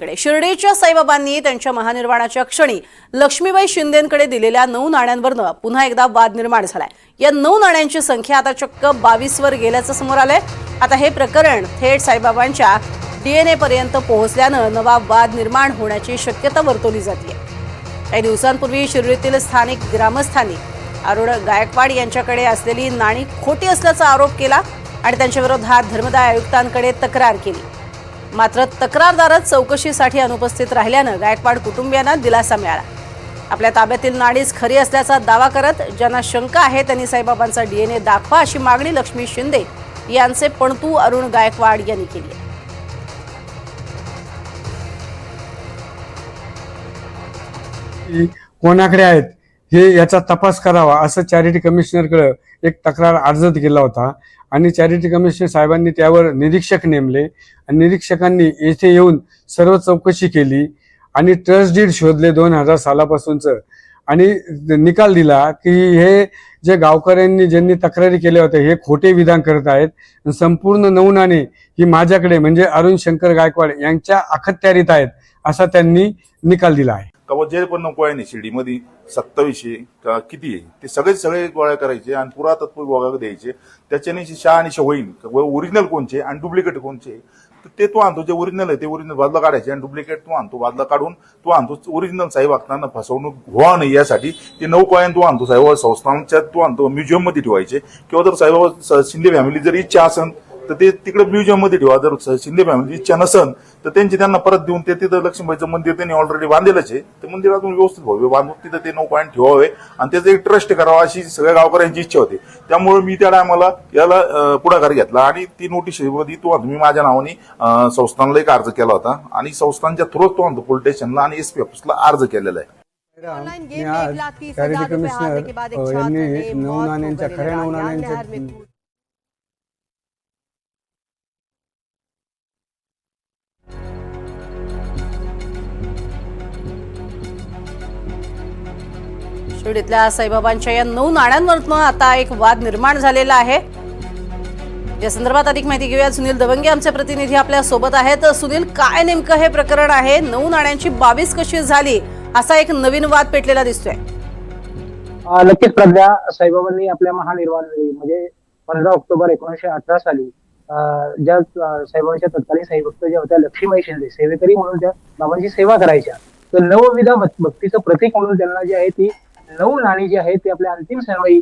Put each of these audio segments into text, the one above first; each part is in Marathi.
शिर्डीच्या साईबाबांनी त्यांच्या महानिर्वाणाच्या क्षणी लक्ष्मीबाई शिंदेंकडे दिलेल्या 9 नाण्यांवरनं पुन्हा एकदा वाद निर्माण झालाय। या 9 नाण्यांची संख्या आता चक्क 22 वर गेल्याचं समोर आलंय। आता हे प्रकरण थेट साईबाबांच्या डीएनए पर्यंत पोहोचल्यानं नवा वाद निर्माण होण्याची शक्यता वर्तवली जाते। काही दिवसांपूर्वी शिर्डीतील स्थानिक ग्रामस्थांनी अरुण गायकवाड यांच्याकडे असलेली नाणी खोटी असल्याचा आरोप केला आणि त्यांच्या विरोधात धर्मदाय आयुक्तांकडे तक्रार केली। मात्र तक्रारदारच चौकशीसाठी अनुपस्थित राहिल्यानं गायकवाड कुटुंबियांना दिलासा मिळाला। आपल्या ताब्यातील नाणीच खरी असल्याचा दावा करत ज्यांना शंका आहे त्यांनी साईबाबांचा डीएनए दाखवा अशी मागणी लक्ष्मी शिंदे यांचे पणतू अरुण गायकवाड यांनी केली आहे। कोणाकडे आहेत हे याचा तपास करावा असं चॅरिटी कमिशनरकडे एक तक्रार अर्ज केला होता आणि चॅरिटी कमिशनर साहेबांनी त्यावर निरीक्षक नेमले आणि निरीक्षकांनी येथे येऊन सर्व चौकशी केली आणि ट्रस्ट डीड शोधले 2000 सालापासूनचं आणि निकाल दिला की हे जे गावकऱ्यांनी ज्यांनी तक्रारी केल्या होत्या हे खोटे विधान करत आहेत। संपूर्ण 9 नाणे ही माझ्याकडे म्हणजे अरुण शंकर गायकवाड यांच्या अखत्यारीत आहेत असा त्यांनी निकाल दिला आहे। जे पण नको आहे शिर्डीमध्ये 2700 किती आहे ते सगळे गोळा करायचे आणि पुरातत्व विभागाला द्यायचे। त्याच्याने शहानिशा होईल ओरिजिनल कोणचे आणि डुप्लिकेट कोणचे ते तो आणतो। जे ओरिजिनल आहे ते ओरिजिनल बाजूला काढायचे आणि डुप्लिकेट तो आणतो बाजूला काढून तो आणतो। ओरिजिनल साहेब भक्तांना फसवणूक व्हावं नाही यासाठी ते 9 कॉइन तो आणतो साहेब संस्थांच्या तो आणतो म्युझियम मध्ये ठेवायचे किंवा जर साहेब शिंदे फॅमिली जर इच्छा असेल तर ते तिकडे म्युझियम मध्ये ठेवा। जर शिंदे फॅमिली इच्छा नसेल तर त्यांना परत देऊन ते तिथं लक्ष्मीबाईचं मंदिर त्यांनी ऑलरेडी बांधलेलंच आहे ते मंदिर अजून व्यवस्थित व्हावे बांधून तिथं ते 9 कॉइन ठेवावे आणि त्याचं एक ट्रस्ट करावा अशी सगळ्या गावकऱ्यांची इच्छा होती। त्यामुळे मी त्या टायमाला याला पुढाकार घेतला आणि ती नोटीस मध्ये तो मी माझ्या नावाने संस्थांना एक अर्ज केला होता आणि संस्थांच्या थ्रूच तो आणतो पोलीस स्टेशनला आणि एसपी ऑफिसला अर्ज केलेला आहे। चॅरिटी कमिशनर यांनी 9 नाण्यांच्या खऱ्या 9 नाण्यांच्या शिर्डीतल्या साईबाबांच्या या 9 नाण्यांवरून आता एक वाद निर्माण झालेला आहे। या संदर्भात अधिक माहिती घेऊया। सुनील दवंगे आमचे प्रतिनिधी आपल्या सोबत आहेत। सुनील, काय नेमकं हे प्रकरण आहे? 9 नाण्यांची 22 कशी झाली असा एक नवीन वाद पेटलेला दिसतोय। नक्कीच प्रज्ञा, साईबाबांनी आपल्या महानिर्वाण म्हणजे 15 ऑक्टोबर 1918 साली ज्या साईबाबांच्या तत्कालीन साईभक्त ज्या होत्या लक्ष्मीबाई शिंदे सेवेकरी म्हणून त्या बाबांची सेवा करायच्या, तर नवविध भक्तीचं प्रतीक म्हणून त्यांना जी आहे ती 9 नाणी जी आहेत ती आपल्या अंतिम सन्माई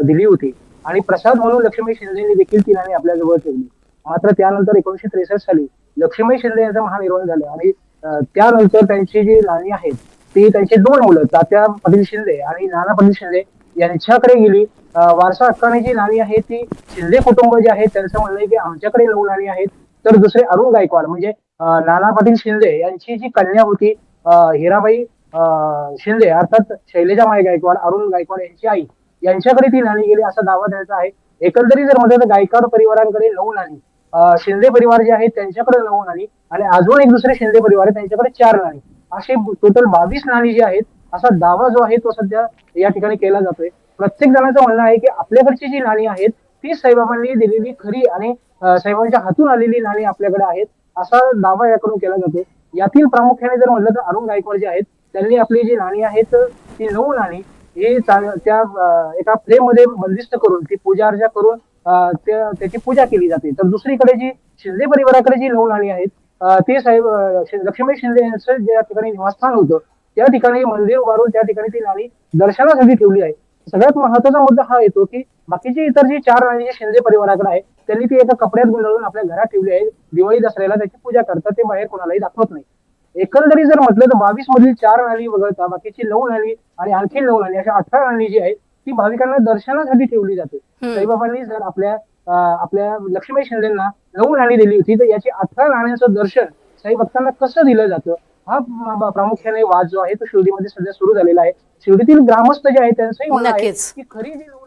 दिली होती आणि प्रसाद म्हणून लक्ष्मीबाई शिंदेनी देखील ती नाणी आपल्या जवळ ठेवली। मात्र त्यानंतर 1963 साली लक्ष्मीबाई शिंदे यांचं महानिर्वाण झालं आणि त्यानंतर त्यांची जी नाणी आहेत ती त्यांची 2 मुलं तात्या पाटील शिंदे आणि नाना पाटील शिंदे यांच्याकडे गेली। वारसा हक्काने जी नाणी आहे ती शिंदे कुटुंब जे आहे त्यांचं म्हणणं आहे की आमच्याकडे 9 नाणी आहेत, तर दुसरे अरुण गायकवाड म्हणजे नाना पाटील शिंदे यांची जी कन्या होती हिराबाई शिंदे अर्थात शैलेजामाई गायकवाड अरुण गायकवाड यांची आई यांच्याकडे ती नाणी गेली असा दावा त्यांचा आहे। एकंदरीत जर म्हटलं तर गायकवाड परिवारांकडे 9 नाणी, शिंदे परिवार जे आहे त्यांच्याकडे 9 नाणी आणि अजून एक दुसरे शिंदे परिवार आहे त्यांच्याकडे 4 नाणी, असे टोटल 22 नाणी जी आहेत असा दावा जो आहे तो सध्या या ठिकाणी केला जातोय। प्रत्येक जणांचं म्हणणं आहे की आपल्याकडची जी नाणी आहेत ती साईबाबांनी दिलेली खरी आणि साईबाबांच्या हातून आलेली नाणी आपल्याकडे आहेत असा दावा याकडून केला जातो। यातील प्रामुख्याने जर म्हटलं तर अरुण गायकवाड जे आहेत त्यांनी आपली जी नाणी आहेत ती 9 नाणी ही त्या एका फ्रेम मध्ये बंदिस्त करून ती पूजा अर्चा करून त्याची पूजा केली जाते। तर दुसरीकडे जी शिंदे परिवाराकडे जी 9 नाणी आहेत ते साहेब लक्ष्मीबाई शिंदे यांचं ज्या ठिकाणी निवासस्थान होतं त्या ठिकाणी मंदिर उभारून त्या ठिकाणी ती नाणी दर्शनासाठी ठेवली आहे। सगळ्यात महत्वाचा मुद्दा हा येतो की बाकीची इतर जी 4 नाणी जी शिंदे परिवाराकडे आहे त्यांनी ती एका कपड्यात गुंडाळून आपल्या घरात ठेवली आहे। दिवाळी दसऱ्याला त्याची पूजा करतात, ते बाहेर कोणालाही दाखवत नाही। एकंदरीत जर म्हटलं तर 22 मधील 4 नाणी वगळता बाकीची 9 नाणी आणि आणखी 9 नाणी अशा 18 नाणी जी आहे ती भाविकांना दर्शनासाठी ठेवली जाते। साईबाबांनी जर आपल्या लक्ष्मीबाई शिंदेना 9 नाणी दिली होती तर याची 18 नाण्यांचं दर्शन साई भक्तांना कसं दिलं जातं हा प्रामुख्याने वाद जो आहे तो शिर्डीमध्ये सध्या सुरू झालेला आहे। शिर्डीतील ग्रामस्थ जे आहेत त्यांचंही म्हणणं आहे की खरी जी 9